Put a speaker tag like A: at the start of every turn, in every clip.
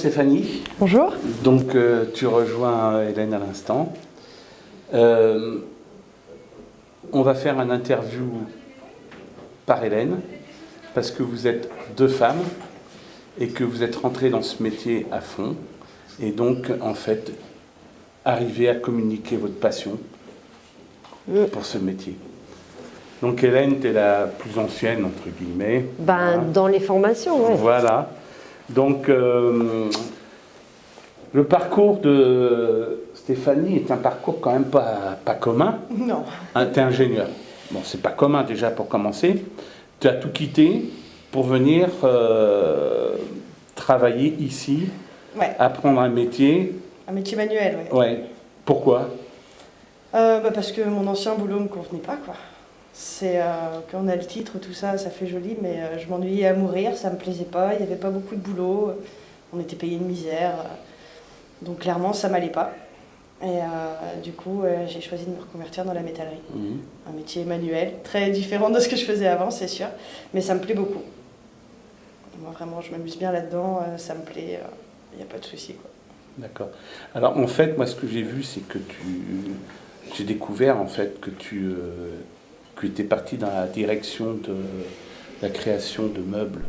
A: Stéphanie.
B: Bonjour.
A: Donc tu rejoins Hélène à l'instant. On va faire un interview par Hélène parce que vous êtes deux femmes et que vous êtes rentrées dans ce métier à fond et donc en fait arriver à communiquer votre passion pour ce métier. Donc Hélène, tu es la plus ancienne entre guillemets.
C: Voilà. Dans les formations, oui.
A: Voilà. Donc le parcours de Stéphanie est un parcours quand même pas commun.
B: Non.
A: Hein, tu es ingénieur. Bon, c'est pas commun déjà pour commencer. Tu as tout quitté pour venir travailler ici, apprendre un métier.
B: Un métier manuel, oui.
A: Ouais. Pourquoi
B: parce que mon ancien boulot me convenait pas, quoi. C'est quand on a le titre, tout ça, ça fait joli, mais je m'ennuyais à mourir, ça me plaisait pas, il n'y avait pas beaucoup de boulot, on était payé une misère, donc clairement ça m'allait pas. Et du coup, j'ai choisi de me reconvertir dans la métallerie. Un métier manuel, très différent de ce que je faisais avant, c'est sûr, mais ça me plaît beaucoup. Moi vraiment, je m'amuse bien là-dedans, ça me plaît, il n'y a pas de souci, quoi.
A: D'accord. Alors en fait, moi ce que j'ai vu, c'est que j'ai découvert en fait que tu étais parti dans la direction de la création de meubles.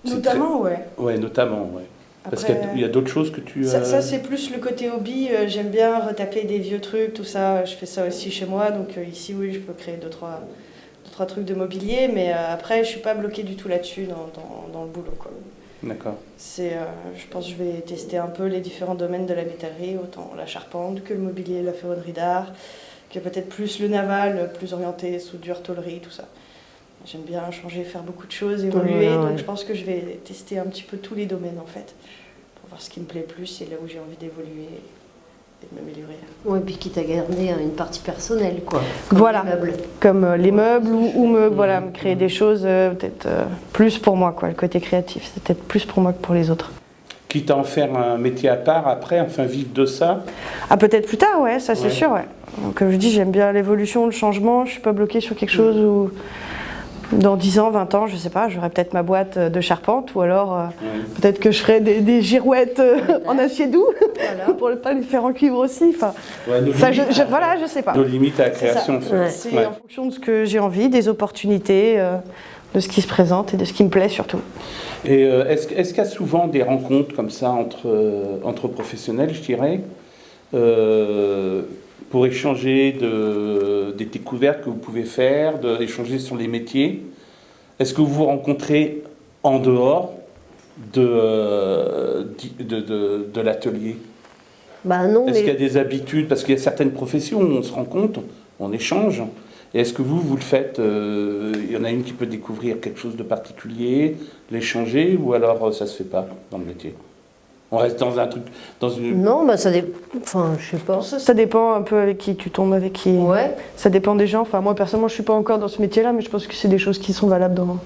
B: Notamment, ouais.
A: Ouais, notamment, ouais. Parce qu'il y a d'autres choses que tu...
B: Ça c'est plus le côté hobby, j'aime bien retaper des vieux trucs, tout ça, je fais ça aussi chez moi, donc ici oui, je peux créer deux, trois trucs de mobilier, mais après je suis pas bloquée du tout là-dessus dans le boulot, quoi.
A: D'accord.
B: Je pense que je vais tester un peu les différents domaines de la métallerie, autant la charpente que le mobilier, la ferronnerie d'art, que peut-être plus le naval, plus orienté soudure, tôlerie, tout ça. J'aime bien changer, faire beaucoup de choses, évoluer, donc je pense que je vais tester un petit peu tous les domaines en fait, pour voir ce qui me plaît plus et là où j'ai envie d'évoluer et de m'améliorer.
C: Ouais, puis quitte à garder une partie personnelle, quoi.
B: Voilà, comme les meubles ou me créer des choses peut-être plus pour moi, quoi. Le côté créatif, c'est peut-être plus pour moi que pour les autres.
A: Quitte à en faire un métier à part après, enfin vivre de ça.
B: Ah, peut-être plus tard, ouais, ça c'est sûr, ouais. Donc, comme je dis, j'aime bien l'évolution, le changement, je suis pas bloquée sur quelque chose où dans 10 ans, 20 ans, je sais pas, j'aurai peut-être ma boîte de charpente ou alors peut-être que je ferai des girouettes en acier doux pour ne pas les faire en cuivre aussi. Enfin, ça, je sais pas.
A: Nos limites à la création.
B: C'est en fonction de ce que j'ai envie, des opportunités, de ce qui se présente et de ce qui me plaît surtout.
A: Et est-ce qu'il y a souvent des rencontres comme ça entre professionnels, je dirais, pour échanger des découvertes que vous pouvez faire, échanger sur les métiers? Est-ce que vous vous rencontrez en dehors de l'atelier?
C: Non.
A: Est-ce qu'il y a des habitudes? Parce qu'il y a certaines professions où on se rencontre, on échange. Et est-ce que vous le faites? Il y en a une qui peut découvrir quelque chose de particulier, l'échanger, ou alors ça se fait pas dans le métier? On reste dans un truc, dans une...
C: Non, ça dépend. Enfin, je sais pas.
B: Ça dépend un peu avec qui tu tombes, avec qui.
C: Ouais.
B: Ça dépend des gens. Enfin, moi personnellement, je suis pas encore dans ce métier-là, mais je pense que c'est des choses qui sont valables dans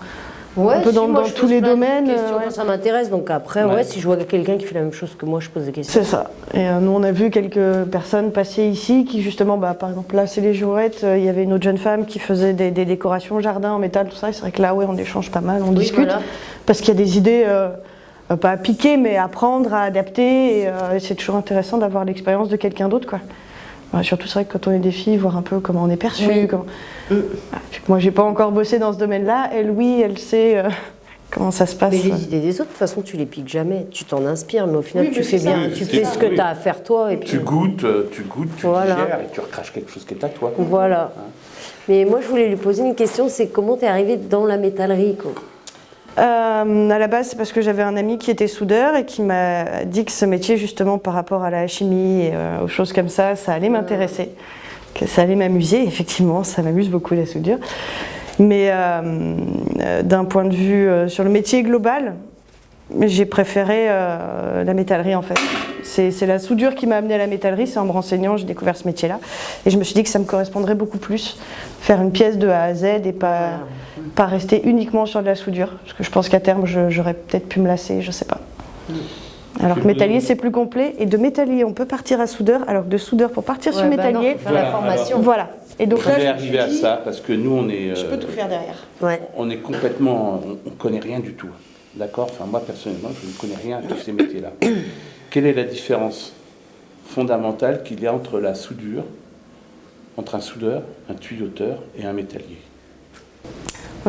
B: tous les domaines.
C: Ça m'intéresse. Donc après, si je vois quelqu'un qui fait la même chose que moi, je pose des questions.
B: C'est ça. Et nous, on a vu quelques personnes passer ici qui justement, par exemple, là, c'est les jouettes. Il y avait une autre jeune femme qui faisait des décorations jardin en métal, tout ça. Et c'est vrai que là, on échange pas mal, on discute, parce qu'il y a des idées. Pas à piquer, mais à apprendre, à adapter. Et c'est toujours intéressant d'avoir l'expérience de quelqu'un d'autre, quoi. Surtout, c'est vrai que quand on est des filles, voir un peu comment on est perçu. Moi, j'ai pas encore bossé dans ce domaine-là. Elle, oui, elle sait comment ça se passe.
C: Mais les idées des autres, de toute façon, tu les piques jamais. Tu t'en inspires, mais au final, tu fais bien. Tu fais ce que tu as à faire toi. Et puis...
A: Tu goûtes, tu digères et tu recraches quelque chose qui est à toi.
C: Voilà. Mais moi, je voulais lui poser une question, c'est comment tu es arrivée dans la métallerie, quoi?
B: À la base, c'est parce que j'avais un ami qui était soudeur et qui m'a dit que ce métier, justement, par rapport à la chimie et aux choses comme ça allait m'intéresser, que ça allait m'amuser. Effectivement, ça m'amuse beaucoup la soudure. Mais d'un point de vue sur le métier global, j'ai préféré la métallerie en fait. C'est la soudure qui m'a amenée à la métallerie, c'est en me renseignant, j'ai découvert ce métier-là. Et je me suis dit que ça me correspondrait beaucoup plus, faire une pièce de A à Z et pas rester uniquement sur de la soudure. Parce que je pense qu'à terme, j'aurais peut-être pu me lasser, je sais pas. Alors que métallier, c'est plus complet. Et de métallier, on peut partir à soudeur, alors que de soudeur, pour partir sur métallier...
C: faut faire la formation.
B: Voilà. Et donc
A: là, je vais arriver à ça, parce que nous, on est...
B: je peux tout faire derrière.
A: On est complètement... On connaît rien du tout. D'accord? Enfin, moi, personnellement, je ne connais rien à tous ces métiers-là. Quelle est la différence fondamentale qu'il y a entre la soudure, entre un soudeur, un tuyauteur et un métallier?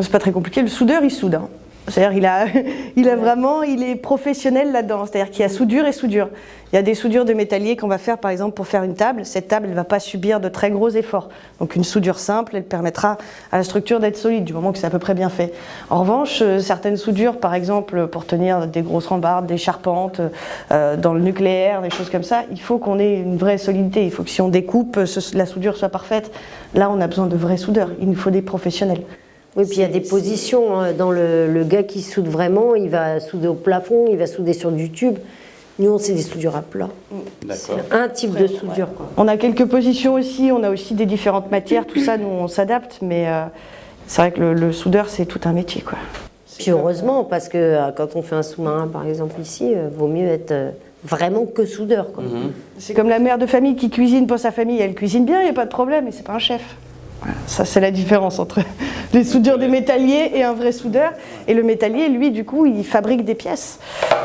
B: C'est pas très compliqué. Le soudeur, il soude, hein. C'est-à-dire il est professionnel là-dedans. C'est-à-dire qu'il y a soudure et soudure. Il y a des soudures de métallier qu'on va faire par exemple pour faire une table. Cette table, elle ne va pas subir de très gros efforts. Donc une soudure simple, elle permettra à la structure d'être solide du moment que c'est à peu près bien fait. En revanche, certaines soudures, par exemple pour tenir des grosses rambardes, des charpentes, dans le nucléaire, des choses comme ça, il faut qu'on ait une vraie solidité. Il faut que si on découpe, la soudure soit parfaite. Là, on a besoin de vrais soudeurs. Il nous faut des professionnels.
C: Oui, puis il y a des positions, hein, dans le gars qui soude vraiment, il va souder au plafond, il va souder sur du tube. Nous, on c'est des soudures à plat.
A: D'accord.
C: C'est un type de soudure, quoi.
B: On a quelques positions aussi, on a aussi des différentes matières, tout ça, nous, on s'adapte, mais c'est vrai que le soudeur, c'est tout un métier, quoi.
C: Puis heureusement, parce que quand on fait un sous-marin, par exemple, ici, vaut mieux être vraiment que soudeur, quoi.
B: C'est comme la mère de famille qui cuisine pour sa famille, elle cuisine bien, il n'y a pas de problème, mais c'est pas un chef. Voilà, ça, c'est la différence entre les soudures des métalliers et un vrai soudeur. Et le métallier, lui, du coup, il fabrique des pièces.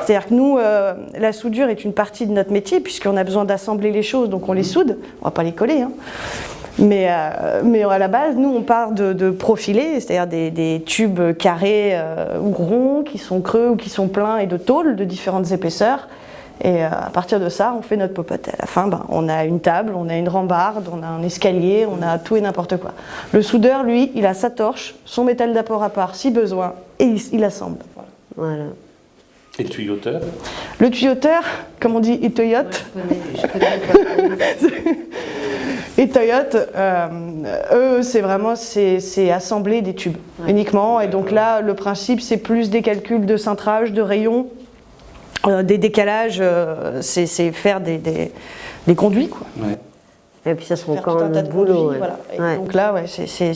B: C'est-à-dire que nous, la soudure est une partie de notre métier, puisqu'on a besoin d'assembler les choses, donc on les soude. On va pas les coller, hein. Mais à la base, nous, on part de profilés, c'est-à-dire des tubes carrés ou ronds, qui sont creux ou qui sont pleins, et de tôles de différentes épaisseurs. Et à partir de ça, on fait notre popote. À la fin, on a une table, on a une rambarde, on a un escalier, on a tout et n'importe quoi. Le soudeur, lui, il a sa torche, son métal d'apport à part, si besoin, et il assemble.
C: Voilà.
A: Et le tuyauteur?
B: Le tuyauteur, comme on dit, il toyote.
C: Je connais
B: Et Toyota, eux, c'est assembler des tubes uniquement. Et donc là, le principe, c'est plus des calculs de cintrage, de rayons, des décalages, c'est faire des conduits, quoi.
A: Ouais.
C: Et puis ça, c'est
B: Faire
C: encore
B: tout un tas
C: un
B: de
C: boulot.
B: conduits,
C: Ouais.
B: voilà. Et
C: Ouais.
B: donc là, ouais, c'est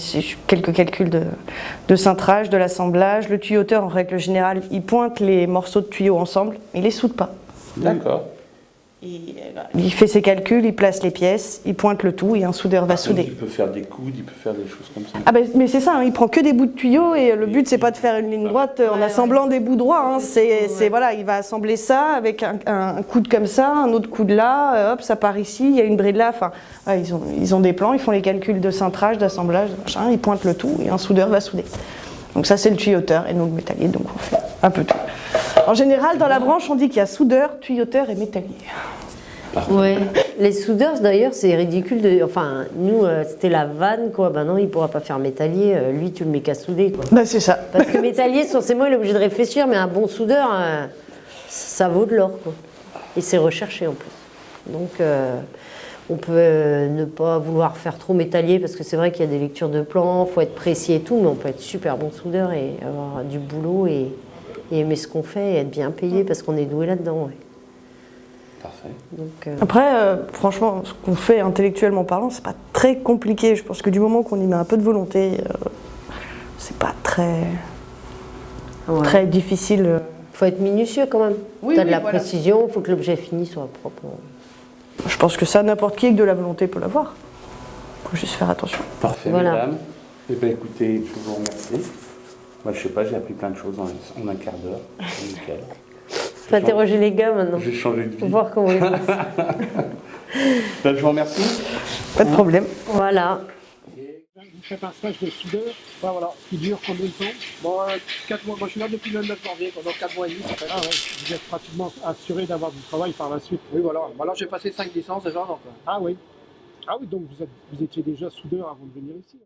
B: quelques calculs de cintrage, de l'assemblage. Le tuyauteur, en règle générale, il pointe les morceaux de tuyaux ensemble, mais il les soude pas.
A: D'accord.
B: Il fait ses calculs, il place les pièces, il pointe le tout et un soudeur va
A: Donc,
B: souder.
A: il peut faire des coudes, il peut faire des choses comme ça.
B: Ah ben, mais c'est ça, hein, il prend que des bouts de tuyaux et le but c'est pas de faire une ligne droite en assemblant des bouts droits, hein, c'est voilà, il va assembler ça avec un coude comme ça, un autre coude là, hop, ça part ici, il y a une bride là, enfin, ouais, ils ont des plans, ils font les calculs de cintrage, d'assemblage, machin, ils pointent le tout et un soudeur va souder. Donc ça c'est le tuyauteur et nous le métallier, donc on fait un peu tout. En général, dans la branche, on dit qu'il y a soudeur, tuyauteur et métallier.
C: Ouais. Les soudeurs, d'ailleurs, c'est ridicule. Enfin, nous, c'était la vanne, quoi. Ben non, il ne pourra pas faire métallier. Lui, tu le mets qu'à souder, quoi.
B: Ben, c'est ça.
C: Parce que métallier, forcément, il est obligé de réfléchir, mais un bon soudeur, ça vaut de l'or, quoi. Et c'est recherché, en plus. Donc, on peut ne pas vouloir faire trop métallier, parce que c'est vrai qu'il y a des lectures de plans, il faut être précis et tout, mais on peut être super bon soudeur et avoir du boulot et aimer ce qu'on fait et être bien payé, parce qu'on est doué là-dedans, ouais.
A: Parfait.
C: Donc,
B: Après, franchement, ce qu'on fait intellectuellement parlant, c'est pas très compliqué. Je pense que du moment qu'on y met un peu de volonté, c'est pas très très difficile.
C: faut être minutieux quand même.
B: Oui,
C: Tu as de
B: oui,
C: la
B: voilà.
C: précision, il faut que l'objet fini soit propre.
B: Je pense que ça, n'importe qui avec de la volonté peut l'avoir. Faut juste faire attention.
A: Parfait,
C: Voilà.
A: mesdames. Eh bien, écoutez, je vous remercie. Moi, je sais pas, j'ai appris plein de choses en un quart d'heure. C'est nickel.
C: Faut interroger les gars maintenant.
A: J'ai changé de
C: Faut
A: vie.
C: voir comment ils bossent.
A: Ben, je vous remercie.
B: Pas de problème.
C: Voilà.
D: Vous faites un stage de soudeur, voilà, qui dure combien de temps? Bon, 4 mois, moi je suis là depuis le 9 janvier, pendant 4 mois et demi. Ah ouais, vous êtes pratiquement assuré d'avoir du travail par la suite.
E: Oui, voilà. Voilà, j'ai passé 5 licences déjà. Donc,
D: Ah oui. Ah oui, donc vous étiez déjà soudeur avant de venir ici.